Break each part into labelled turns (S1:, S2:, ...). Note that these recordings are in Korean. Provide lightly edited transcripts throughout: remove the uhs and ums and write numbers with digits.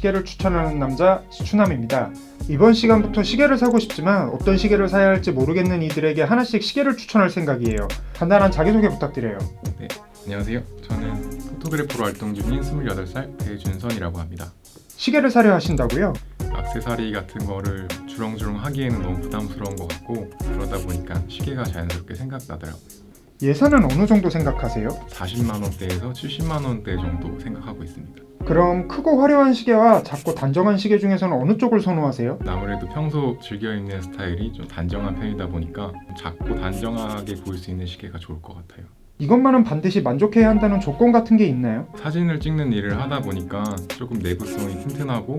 S1: 시계를 추천하는 남자 시추남입니다. 이번 시간부터 시계를 사고 싶지만 어떤 시계를 사야 할지 모르겠는 이들에게 하나씩 시계를 추천할 생각이에요. 간단한 자기소개 부탁드려요.
S2: 네, 안녕하세요. 저는 포토그래퍼로 활동 중인 28살 배준선이라고 합니다.
S1: 시계를 사려 하신다고요?
S2: 액세서리 같은 거를 주렁주렁 하기에는 너무 부담스러운 것 같고 그러다 보니까 시계가 자연스럽게 생각나더라고요.
S1: 예산은 어느 정도 생각하세요?
S2: 40만 원대에서 70만 원대 정도 생각하고 있습니다.
S1: 그럼 크고 화려한 시계와 작고 단정한 시계 중에서는 어느 쪽을 선호하세요?
S2: 아무래도 평소 즐겨 입는 스타일이 좀 단정한 편이다 보니까 작고 단정하게 보일 수 있는 시계가 좋을 것 같아요.
S1: 이것만은 반드시 만족해야 한다는 조건 같은 게 있나요?
S2: 사진을 찍는 일을 하다 보니까 조금 내구성이 튼튼하고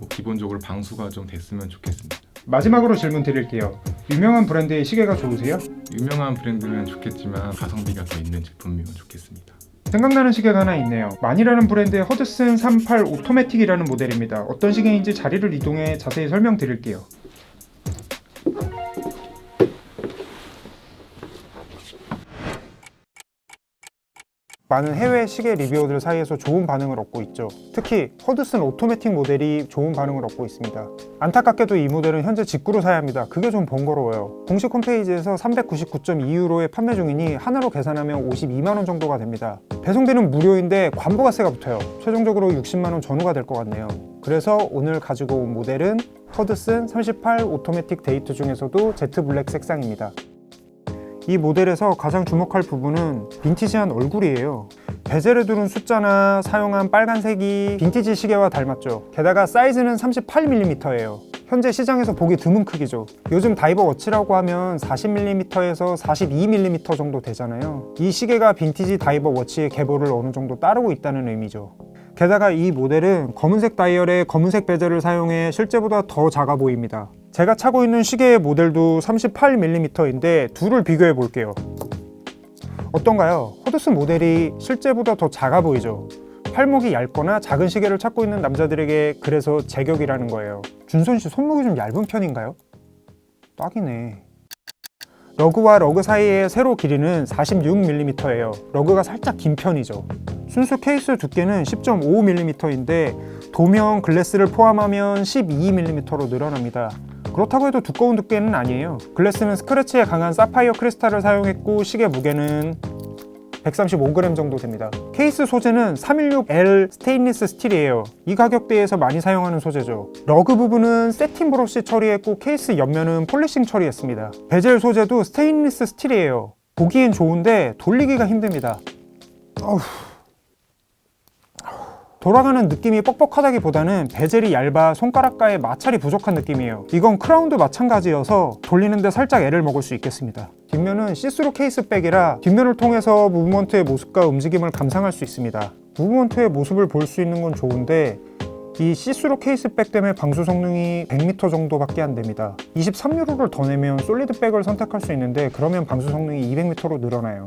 S2: 기본적으로 방수가 좀 됐으면 좋겠습니다.
S1: 마지막으로 질문 드릴게요. 유명한 브랜드의 시계가 좋으세요?
S2: 유명한 브랜드면 좋겠지만 가성비가 더 있는 제품이면 좋겠습니다.
S1: 생각나는 시계가 하나 있네요. 만이라는 브랜드의 허드슨 38 오토매틱이라는 모델입니다. 어떤 시계인지 자리를 이동해 자세히 설명드릴게요. 많은 해외 시계 리뷰어들 사이에서 좋은 반응을 얻고 있죠. 특히 허드슨 오토매틱 모델이 좋은 반응을 얻고 있습니다. 안타깝게도 이 모델은 현재 직구로 사야 합니다. 그게 좀 번거로워요. 공식 홈페이지에서 399.2유로에 판매 중이니 하나로 계산하면 52만 원 정도가 됩니다. 배송비는 무료인데 관부가세가 붙어요. 최종적으로 60만 원 전후가 될 것 같네요. 그래서 오늘 가지고 온 모델은 허드슨 38 오토매틱 데이트 중에서도 제트 블랙 색상입니다. 이 모델에서 가장 주목할 부분은 빈티지한 얼굴이에요. 베젤에 두른 숫자나 사용한 빨간색이 빈티지 시계와 닮았죠. 게다가 사이즈는 38mm예요. 현재 시장에서 보기 드문 크기죠. 요즘 다이버 워치라고 하면 40mm에서 42mm 정도 되잖아요. 이 시계가 빈티지 다이버 워치의 계보를 어느 정도 따르고 있다는 의미죠. 게다가 이 모델은 검은색 다이얼에 검은색 베젤을 사용해 실제보다 더 작아 보입니다. 제가 차고 있는 시계의 모델도 38mm인데 둘을 비교해 볼게요. 어떤가요? 허드슨 모델이 실제보다 더 작아 보이죠? 팔목이 얇거나 작은 시계를 찾고 있는 남자들에게 그래서 제격이라는 거예요. 준선 씨 손목이 좀 얇은 편인가요? 딱이네. 러그와 러그 사이의 세로 길이는 46mm예요. 러그가 살짝 긴 편이죠. 순수 케이스 두께는 10.5mm인데 도면 글래스를 포함하면 12mm로 늘어납니다. 그렇다고 해도 두꺼운 두께는 아니에요. 글래스는 스크래치에 강한 사파이어 크리스탈을 사용했고 시계 무게는 135g 정도 됩니다. 케이스 소재는 316L 스테인리스 스틸이에요. 이 가격대에서 많이 사용하는 소재죠. 러그 부분은 세틴 브러쉬 처리했고 케이스 옆면은 폴리싱 처리했습니다. 베젤 소재도 스테인리스 스틸이에요. 보기엔 좋은데 돌리기가 힘듭니다. 돌아가는 느낌이 뻑뻑하다기보다는 베젤이 얇아 손가락가에 마찰이 부족한 느낌이에요. 이건 크라운도 마찬가지여서 돌리는데 살짝 애를 먹을 수 있겠습니다. 뒷면은 시스루 케이스백이라 뒷면을 통해서 무브먼트의 모습과 움직임을 감상할 수 있습니다. 무브먼트의 모습을 볼 수 있는 건 좋은데 이 시스루 케이스백 때문에 방수 성능이 100m 정도밖에 안 됩니다. 23유로를 더 내면 솔리드백을 선택할 수 있는데 그러면 방수 성능이 200m로 늘어나요.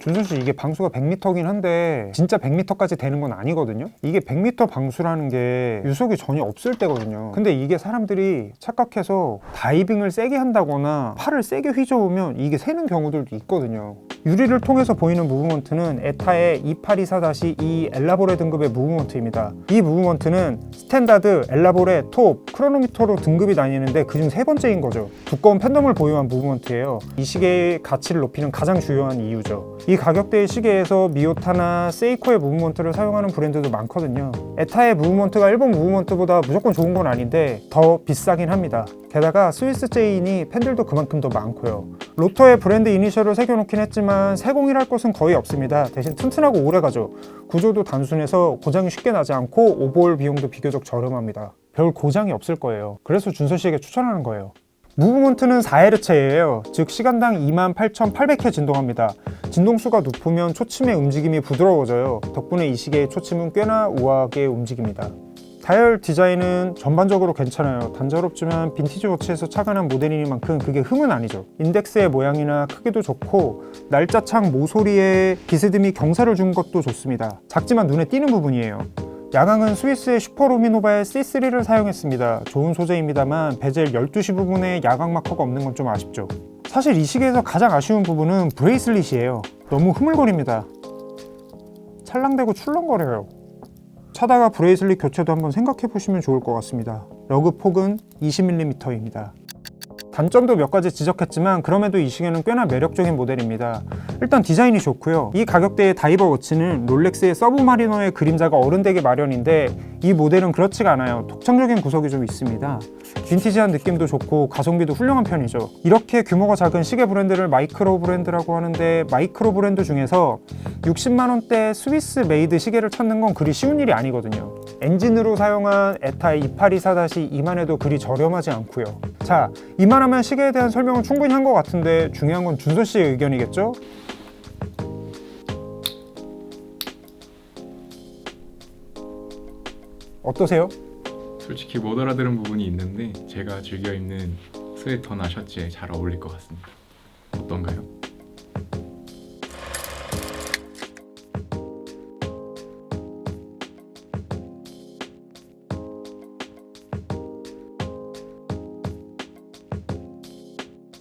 S1: 준선씨 이게 방수가 100m긴 한데 진짜 100m까지 되는 건 아니거든요. 이게 100m 방수라는 게 유속이 전혀 없을 때거든요. 근데 이게 사람들이 착각해서 다이빙을 세게 한다거나 팔을 세게 휘저으면 이게 새는 경우들도 있거든요. 유리를 통해서 보이는 무브먼트는 에타의 2824-2 엘라보레 등급의 무브먼트입니다. 이 무브먼트는 스탠다드, 엘라보레, 톱, 크로노미터로 등급이 나뉘는데 그중 세 번째인 거죠. 두꺼운 팬덤을 보유한 무브먼트예요. 이 시계의 가치를 높이는 가장 주요한 이유죠. 이 가격대의 시계에서 미오타나 세이코의 무브먼트를 사용하는 브랜드도 많거든요. 에타의 무브먼트가 일본 무브먼트보다 무조건 좋은 건 아닌데 더 비싸긴 합니다. 게다가 스위스 제인이 팬들도 그만큼 더 많고요. 로터에 브랜드 이니셜을 새겨놓긴 했지만 세공이랄 것은 거의 없습니다. 대신 튼튼하고 오래가죠. 구조도 단순해서 고장이 쉽게 나지 않고 오버홀 비용도 비교적 저렴합니다. 별 고장이 없을 거예요. 그래서 준서 씨에게 추천하는 거예요. 무브먼트는 4Hz예요. 즉 시간당 28,800Hz 진동합니다. 진동수가 높으면 초침의 움직임이 부드러워져요. 덕분에 이 시계의 초침은 꽤나 우아하게 움직입니다. 다이얼 디자인은 전반적으로 괜찮아요. 단조롭지만 빈티지 워치에서 착안한 모델이니만큼 그게 흠은 아니죠. 인덱스의 모양이나 크기도 좋고 날짜창 모서리에 비스듬히 경사를 준 것도 좋습니다. 작지만 눈에 띄는 부분이에요. 야광은 스위스의 슈퍼루미노바의 C3를 사용했습니다. 좋은 소재입니다만 베젤 12시 부분에 야광 마커가 없는 건 좀 아쉽죠. 사실 이 시계에서 가장 아쉬운 부분은 브레이슬릿이에요. 너무 흐물거립니다. 찰랑대고 출렁거려요. 사다가 브레이슬릿 교체도 한번 생각해 보시면 좋을 것 같습니다. 러그 폭은 20mm입니다. 단점도 몇 가지 지적했지만 그럼에도 이 시계는 꽤나 매력적인 모델입니다. 일단 디자인이 좋고요. 이 가격대의 다이버 워치는 롤렉스의 서브마리너의 그림자가 어른되기 마련인데 이 모델은 그렇지가 않아요. 독창적인 구석이 좀 있습니다. 빈티지한 느낌도 좋고 가성비도 훌륭한 편이죠. 이렇게 규모가 작은 시계 브랜드를 마이크로 브랜드라고 하는데 마이크로 브랜드 중에서 60만 원대 스위스 메이드 시계를 찾는 건 그리 쉬운 일이 아니거든요. 엔진으로 사용한 에타 2824-2만 해도 그리 저렴하지 않고요. 자, 이만하면 시계에 대한 설명은 충분히 한 것 같은데 중요한 건 준서 씨의 의견이겠죠? 어떠세요?
S2: 솔직히 못 알아들은 부분이 있는데 제가 즐겨 입는 스웨터나 셔츠에 잘 어울릴 것 같습니다. 어떤가요?